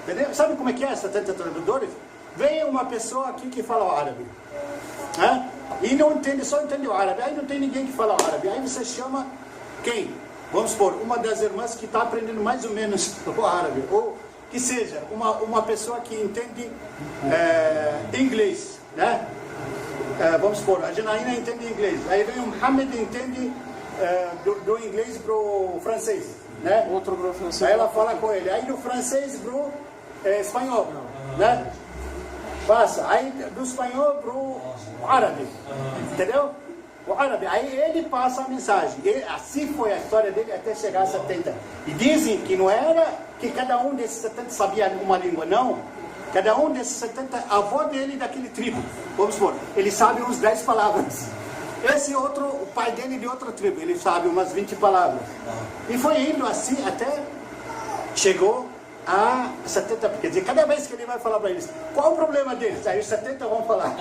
Entendeu? Sabe como é que é 70 tradutores? Vem uma pessoa aqui que fala o árabe. Né? E não entende, só entende o árabe. Aí não tem ninguém que fala o árabe. Aí você chama quem? Vamos supor, uma das irmãs que está aprendendo mais ou menos o árabe. Ou que seja, uma pessoa que entende inglês. Né? Vamos supor, a Janaína entende inglês. Aí vem o Mohamed e entende do inglês para o francês. Né? Outro para o francês. Aí ela fala com ele. Aí do francês para o espanhol. Né? Passa. Aí do espanhol para o árabe. Entendeu? O árabe. Aí ele passa a mensagem. Assim foi a história dele até chegar a 70. E dizem que não era que cada um desses 70 sabia uma língua, não. Cada um desses 70, a avó dele daquele tribo, vamos supor, ele sabe uns 10 palavras. Esse outro, o pai dele de outra tribo, ele sabe umas 20 palavras. E foi indo assim até chegou a 70, quer dizer, cada vez que ele vai falar para eles, qual o problema deles? Aí os 70 vão falar.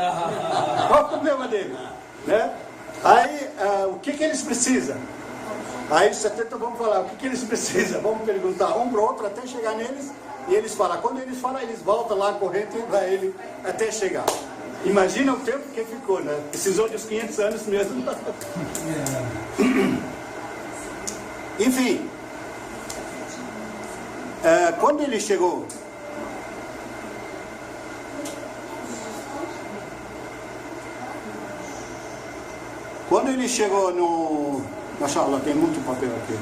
Qual o problema deles? Né? Aí, o que eles precisam? Aí os 70 vão falar, o que eles precisam? Vamos perguntar um para o outro até chegar neles. E eles falam, quando eles falam, eles voltam lá correndo para ele até chegar. Imagina o tempo que ficou, né? Precisou de uns 500 anos mesmo. Enfim, quando ele chegou, no... Mashallah, tem muito papel aqui.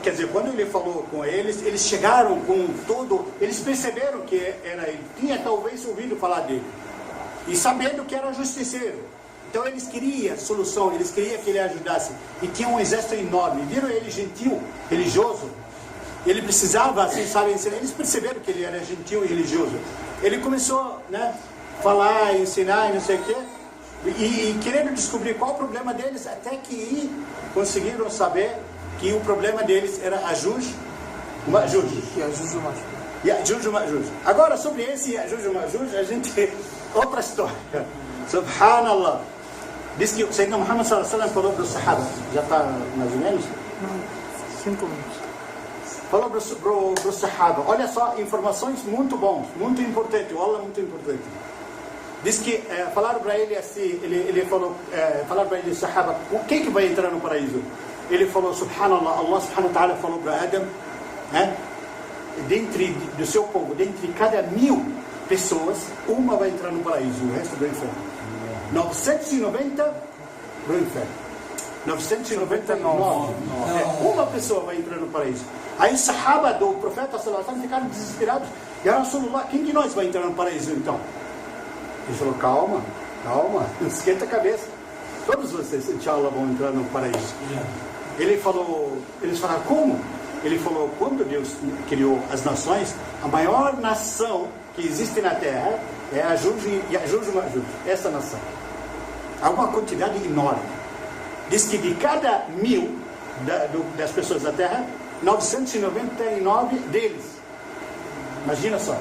Quer dizer, quando ele falou com eles, eles chegaram com todo, eles perceberam que era ele, tinha talvez ouvido falar dele, e sabendo que era justiceiro, então eles queriam solução, eles queriam que ele ajudasse, e tinha um exército enorme, viram ele gentil, religioso, ele precisava, assim, sabe, eles perceberam que ele era gentil e religioso, ele começou, né, falar, ensinar e não sei o quê, e querendo descobrir qual o problema deles, até que conseguiram saber que o problema deles era Ajuj e Majuj. E Ajuj e Majuj. Agora, sobre esse Ajuj e Majuj, a gente... Outra história. Subhanallah. Diz que o Sayyidina Muhammad sallallahu alaihi wasallam falou para os Sahaba. Já está mais ou menos? 5 minutos. Falou para os Sahaba. Olha só, informações muito bons, muito importante. O Allah é muito importante. Diz que falaram para ele assim, ele falou, falaram para ele, Sahaba, quem que vai entrar no paraíso? Ele falou, subhanallah, Allah subhanahu wa ta'ala falou para Adam, né? Dentre do seu povo, dentre cada 1000 pessoas, uma vai entrar no paraíso, o resto do inferno. 990 do inferno. 999. Uma pessoa vai entrar no paraíso. Aí os sahaba do profeta sallallahu alaihi wasallam ficaram desesperados. Ya Rasulullah, quem de nós vai entrar no paraíso então? Ele falou, calma, não esquenta a cabeça. Todos vocês, inshallah, vão entrar no paraíso. Eles falaram, como? Ele falou, quando Deus criou as nações, a maior nação que existe na Terra é a Ajuj e Majuj, essa nação. Há uma quantidade enorme. Diz que de cada 1000 das pessoas da Terra, 999 deles. Imagina só,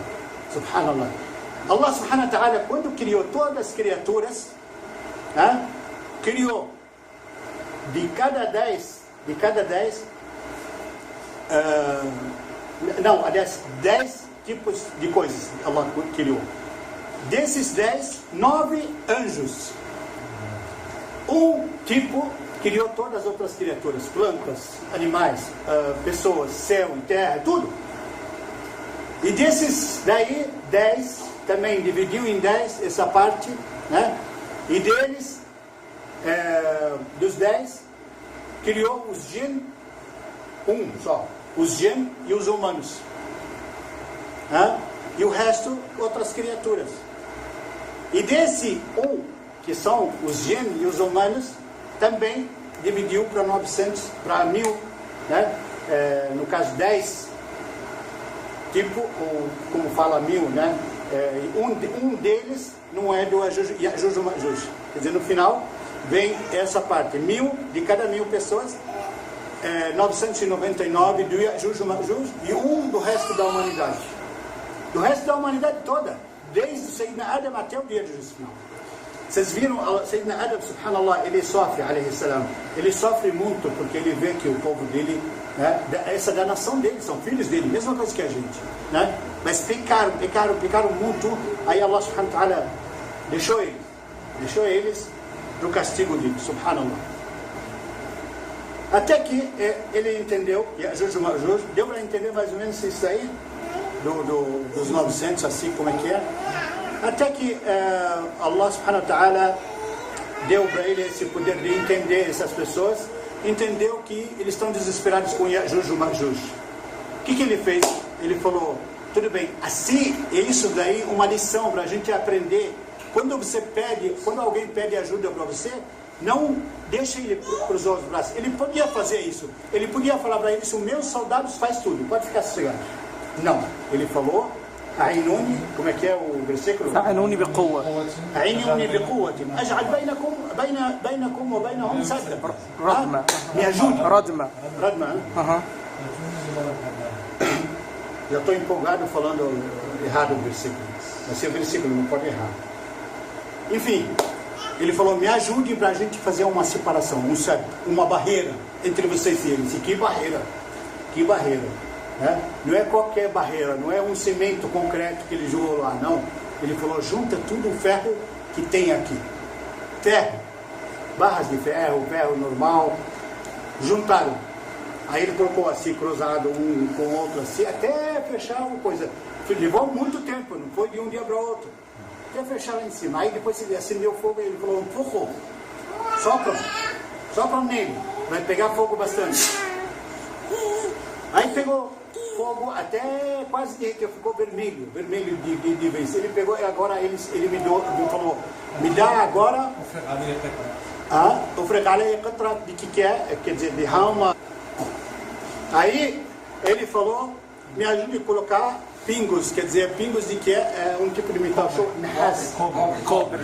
subhanallah. Allah subhanahu wa ta'ala, quando criou todas as criaturas, criou de cada 10, aliás, 10 tipos de coisas Allah criou. Desses 10, 9 anjos. Um tipo criou todas as outras criaturas, plantas, animais, pessoas, céu e terra, tudo. E desses daí, 10 também dividiu em 10 essa parte, né? E deles, dos 10, criou os jinn, um só, os jinn e os humanos. E o resto, outras criaturas. E desse que são os jinn e os humanos, também dividiu para 900, para 1000, né? No caso 10, tipo, como fala 1000, né? Um deles não é do Yajuj e Majuj. Quer dizer, no final vem essa parte. 1000 de cada 1000 pessoas, 999 do Yajuj e Majuj e um do resto da humanidade. Do resto da humanidade toda, desde Sayyidina Adam até o dia de Jesus final. Vocês viram, Sayyidina Adam, subhanallah, ele sofre, alayhi salam. Ele sofre muito porque ele vê que o povo dele, né, essa da nação dele, são filhos dele, mesma coisa que a gente, né? Mas pecaram muito. Aí Allah subhanahu wa ta'ala deixou eles do castigo dele, subhanallah. Até que ele entendeu, Yajuj e Majuj, deu para entender mais ou menos isso aí, dos 900, assim como é que é. Até que Allah subhanahu wa ta'ala deu para ele esse poder de entender essas pessoas, entendeu que eles estão desesperados com Yajuj e Majuj. O que ele fez? Ele falou, tudo bem, assim, é isso daí uma lição para a gente aprender. Quando alguém pede ajuda para você, não deixa ele cruzar os braços. Ele podia fazer isso. Ele podia falar para eles, os meus soldados faz tudo, pode ficar sossegado. Não, ele falou, أعينوني كما كاو بالسكر أعينوني بقوة أعينوني بقوة أجعل بينكم وبينهم سدا ردمة يجوج ردمة Já estou empolgado falando errado o versículo. Assim, o versículo não pode errar. Enfim, ele falou, me ajude para a gente fazer uma separação, uma barreira entre vocês e eles. E que barreira? Que barreira? Não é qualquer barreira, não é um cimento concreto que ele jogou lá, não. Ele falou, junta tudo o ferro que tem aqui. Ferro, barras de ferro, ferro normal, juntaram. Aí ele colocou assim, cruzado um com o outro assim, até fechar uma coisa. Levou muito tempo, não foi de um dia para o outro. Até fechar lá em cima. Aí depois ele acendeu o fogo e ele falou, empurrou. Sopra nele, vai pegar fogo bastante. Aí pegou fogo até quase derreteu, ficou vermelho de vez. Ele pegou e agora ele me falou, me dá agora o fregalha de que é, quer dizer, de rama. Aí ele falou, me ajude a colocar pingos, quer dizer, pingos de que é um tipo de metal, cobre.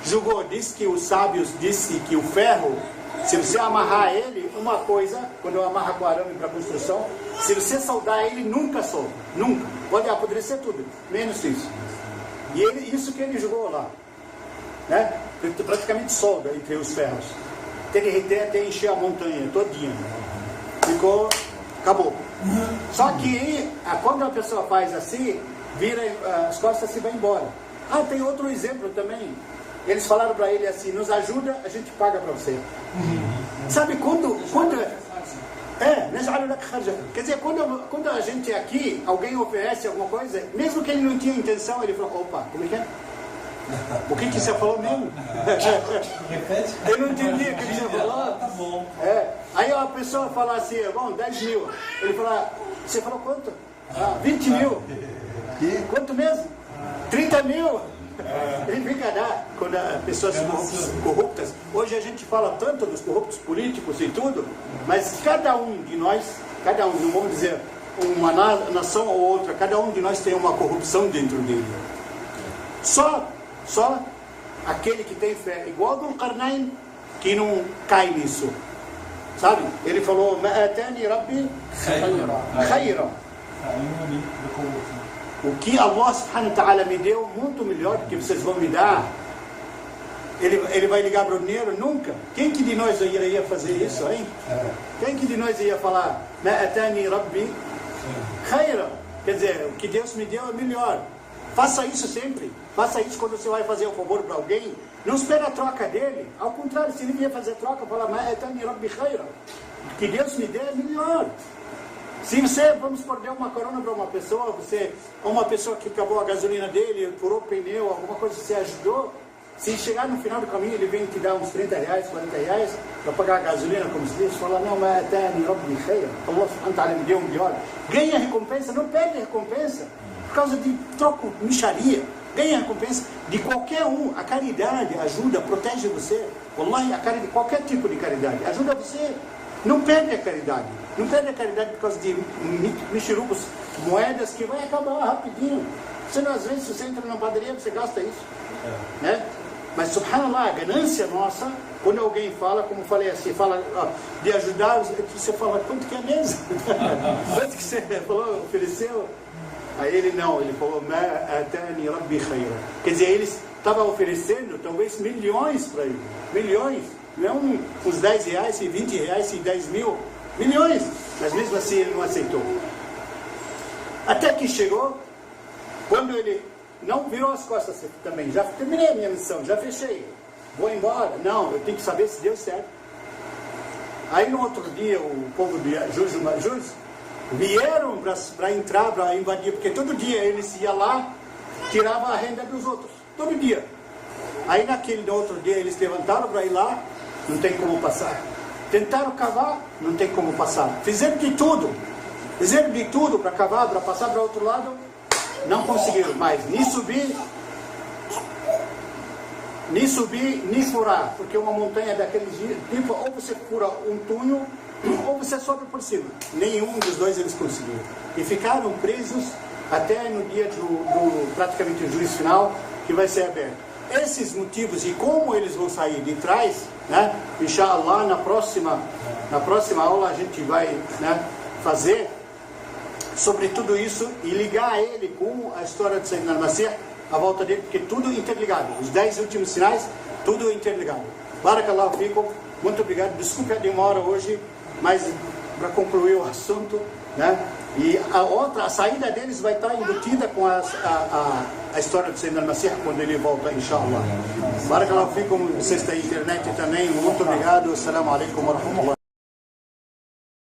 Jogou, disse que os sábios disse que o ferro, se você amarrar ele, uma coisa, quando eu amarro com arame para construção, se você soldar ele, nunca solda, nunca. Pode apodrecer tudo, menos isso. E isso que ele jogou lá, né? Praticamente solda entre os ferros. Até derreter, até encher a montanha todinha. Ficou, acabou. Só que quando a pessoa faz assim, vira as costas e vai embora. Tem outro exemplo também. Eles falaram para ele assim, nos ajuda, a gente paga para você. Sabe quando quer dizer, quando a gente aqui, alguém oferece alguma coisa, mesmo que ele não tinha intenção, ele falou, opa, como é que é? O que você falou mesmo? Eu não entendi o que você falou. Tá bom. Aí a pessoa fala assim, bom, 10 mil. Ele fala, você falou quanto? 20 mil. Quanto mesmo? 30 mil. Ele fica quando as pessoas corruptas. Hoje a gente fala tanto dos corruptos políticos e tudo, mas cada um de nós, não vamos dizer uma nação ou outra, cada um de nós tem uma corrupção dentro dele. Só aquele que tem fé, igual do Qarnayn, que não cai nisso. Sabe? Ele falou, ma'atani rabbi khayra. O que Allah subhanahu wa ta'ala me deu, muito melhor do que vocês vão me dar. Ele vai ligar para o dinheiro? Nunca. Quem que de nós iria fazer isso, hein? Quem que de nós ia falar, ma'atani rabbi khayra? Quer dizer, o que Deus me deu é melhor. Faça isso sempre. Faça isso quando você vai fazer um favor para alguém. Não espere a troca dele. Ao contrário, se ele vier fazer troca, fala, ma'atani rabbi khayra. O que Deus me deu é melhor. Se você, vamos perder uma corona para uma pessoa que acabou a gasolina dele, furou o pneu, alguma coisa, você ajudou, se chegar no final do caminho, ele vem te dar uns 30 reais, 40 reais, para pagar a gasolina, como se diz, fala, não, mas até me deu um melhor. Ganha recompensa, não perde recompensa, por causa de troco, micharia. Ganha recompensa de qualquer um. A caridade ajuda, protege você. Wallahi, qualquer tipo de caridade ajuda você. Não perde a caridade. Não perde a caridade por causa de mexerubos moedas que vai acabar rapidinho. Você, às vezes, você entra na padaria, você gasta isso. Né? Mas, subhanallah, a ganância nossa, quando alguém fala, como falei assim, fala de ajudar, você fala, quanto que é mesmo? Quanto que você falou, ofereceu? Aí ele não, ele falou, ma atani rabbi khayra. Quer dizer, ele estava oferecendo talvez milhões para ele. Milhões. Não uns 10 reais, e 20 reais, e 10 mil. Milhões. Mas mesmo assim ele não aceitou. Até que chegou, quando ele não virou as costas também, já terminei a minha missão, já fechei, vou embora. Não, eu tenho que saber se deu certo. Aí no outro dia, o povo de Jus vieram para entrar, para invadir, porque todo dia eles iam lá, tiravam a renda dos outros, todo dia. Aí no outro dia eles levantaram para ir lá, não tem como passar. Tentaram cavar, não tem como passar. Fizeram de tudo para cavar, para passar para o outro lado, não conseguiram mais nem subir, nem furar, porque uma montanha daqueles tipo, ou você fura um túnel, ou você sobe por cima. Nenhum dos dois eles conseguiram. E ficaram presos até no dia praticamente o juízo final, que vai ser aberto. Esses motivos e como eles vão sair de trás, né? Inshallah, na próxima aula a gente vai, né, fazer sobre tudo isso e ligar ele com a história de Sayyidina al-Masih, a volta dele, porque tudo interligado. Os 10 últimos sinais, tudo interligado. Barakallahu fikum, muito obrigado. Desculpe a demora hoje, mas para concluir o assunto, né? E a saída deles vai estar embutida com a história de Sayyidina al-Masih quando ele volta, inshallah. Barakallahu fikum, vocês da internet também, muito obrigado. Assalamu alaikum wa rahmatullah.